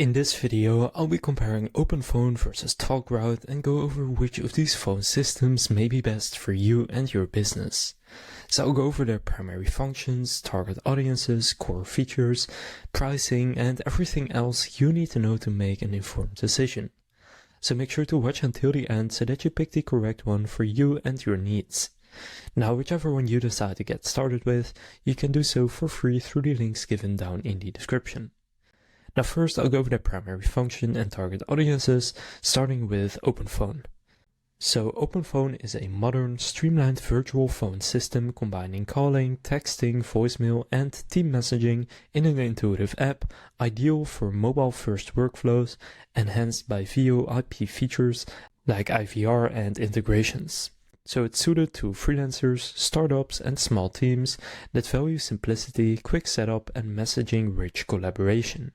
In this video, I'll be comparing OpenPhone versus Talkroute and go over which of these phone systems may be best for you and your business. So I'll go over their primary functions, target audiences, core features, pricing, and everything else you need to know to make an informed decision. So make sure to watch until the end so that you pick the correct one for you and your needs. Now, whichever one you decide to get started with, you can do so for free through the links given down in the description. Now first I'll go over the primary function and target audiences, starting with OpenPhone. So OpenPhone is a modern, streamlined virtual phone system combining calling, texting, voicemail, and team messaging in an intuitive app, ideal for mobile-first workflows, enhanced by VoIP features like IVR and integrations. So it's suited to freelancers, startups, and small teams that value simplicity, quick setup, and messaging-rich collaboration.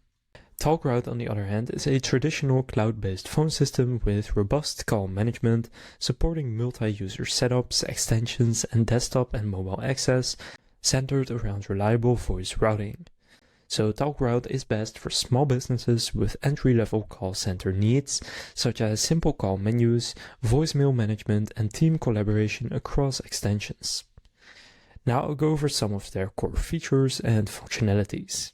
Talkroute, on the other hand, is a traditional cloud-based phone system with robust call management, supporting multi-user setups, extensions, and desktop and mobile access, centered around reliable voice routing. So Talkroute is best for small businesses with entry-level call center needs, such as simple call menus, voicemail management, and team collaboration across extensions. Now I'll go over some of their core features and functionalities.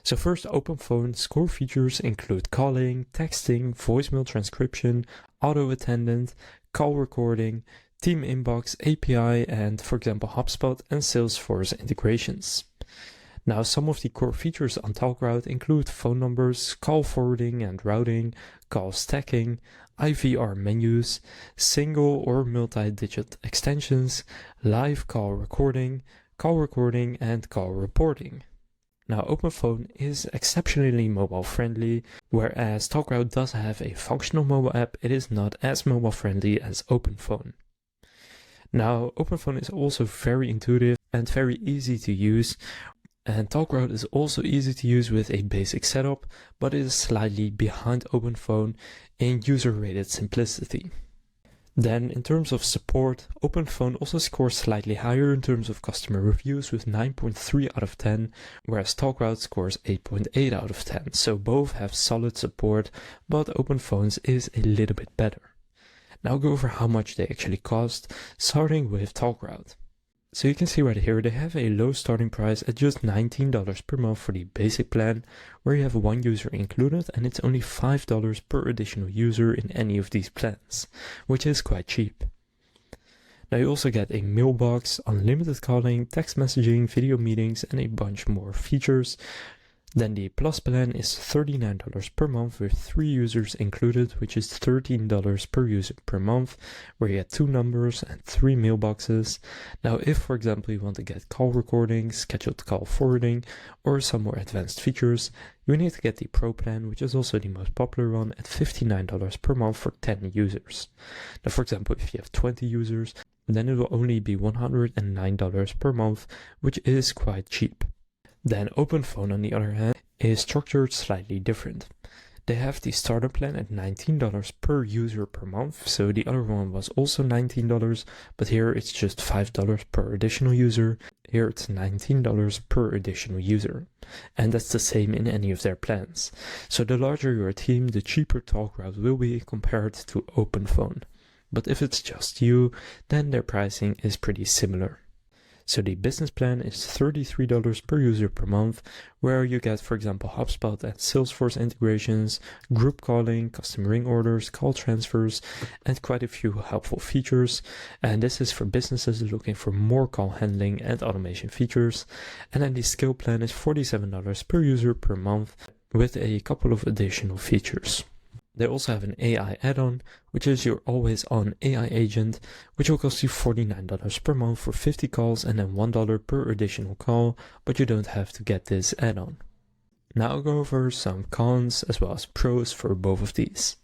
So first, OpenPhone's core features include calling, texting, voicemail transcription, auto attendant, call recording, team inbox, API, and for example HubSpot and Salesforce integrations. Now some of the core features on Talkroute include phone numbers, call forwarding and routing, call stacking, IVR menus, single or multi-digit extensions, live call recording, and call reporting. Now OpenPhone is exceptionally mobile friendly, whereas Talkroute does have a functional mobile app, it is not as mobile friendly as OpenPhone. Now OpenPhone is also very intuitive and very easy to use, and Talkroute is also easy to use with a basic setup, but it is slightly behind OpenPhone in user-rated simplicity. Then, in terms of support, OpenPhone also scores slightly higher in terms of customer reviews with 9.3 out of 10, whereas Talkroute scores 8.8 out of 10, so both have solid support, but OpenPhone's is a little bit better. Now I'll go over how much they actually cost, starting with Talkroute. So you can see right here they have a low starting price at just $19 per month for the basic plan, where you have one user included, and it's only $5 per additional user in any of these plans, which is quite cheap. Now you also get a mailbox, unlimited calling, text messaging, video meetings, and a bunch more features. Then the Plus plan is $39 per month with 3 users included, which is $13 per user per month, where you get 2 numbers and 3 mailboxes. Now if, for example, you want to get call recording, scheduled call forwarding, or some more advanced features, you need to get the Pro plan, which is also the most popular one, at $59 per month for 10 users. Now for example, if you have 20 users, then it will only be $109 per month, which is quite cheap. Then OpenPhone, on the other hand, is structured slightly different. They have the starter plan at $19 per user per month, so the other one was also $19, but here it's just $5 per additional user. Here it's $19 per additional user, and that's the same in any of their plans. So the larger your team, the cheaper Talkroute will be compared to OpenPhone. But if it's just you, then their pricing is pretty similar. So the business plan is $33 per user per month, where you get, for example, HubSpot and Salesforce integrations, group calling, custom ring orders, call transfers, and quite a few helpful features. And this is for businesses looking for more call handling and automation features. And then the scale plan is $47 per user per month, with a couple of additional features. They also have an AI add-on, which is your always-on AI agent, which will cost you $49 per month for 50 calls and then $1 per additional call, but you don't have to get this add-on. Now I'll go over some cons as well as pros for both of these.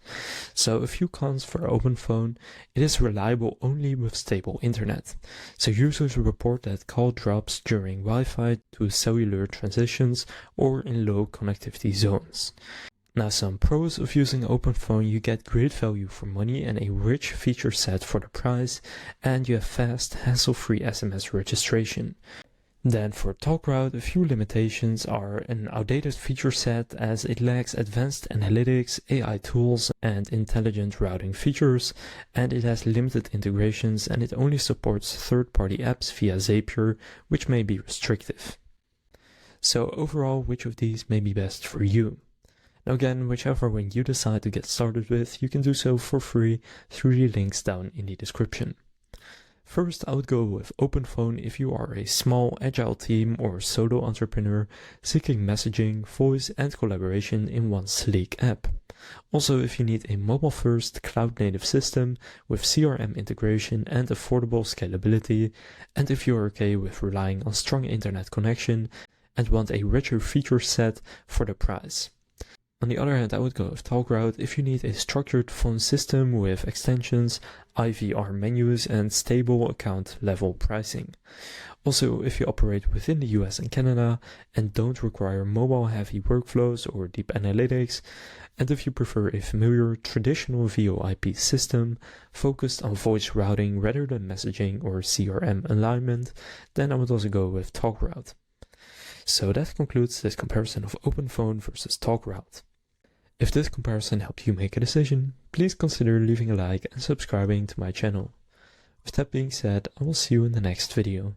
So a few cons for OpenPhone: it is reliable only with stable internet. So users report that call drops during Wi-Fi to cellular transitions or in low connectivity zones. Now some pros of using OpenPhone: you get great value for money and a rich feature set for the price, and you have fast, hassle-free SMS registration. Then for Talkroute, a few limitations are an outdated feature set as it lacks advanced analytics, AI tools, and intelligent routing features, and it has limited integrations and it only supports third-party apps via Zapier, which may be restrictive. So overall, which of these may be best for you? Now again, whichever one you decide to get started with, you can do so for free through the links down in the description. First, I would go with OpenPhone if you are a small, agile team or solo entrepreneur seeking messaging, voice, and collaboration in one sleek app. Also, if you need a mobile-first, cloud-native system with CRM integration and affordable scalability, and if you are okay with relying on strong internet connection and want a richer feature set for the price. On the other hand, I would go with Talkroute if you need a structured phone system with extensions, IVR menus, and stable account level pricing. Also, if you operate within the US and Canada and don't require mobile heavy workflows or deep analytics, and if you prefer a familiar traditional VoIP system focused on voice routing rather than messaging or CRM alignment, then I would also go with Talkroute. So that concludes this comparison of OpenPhone versus Talkroute. If this comparison helped you make a decision, please consider leaving a like and subscribing to my channel. With that being said, I will see you in the next video.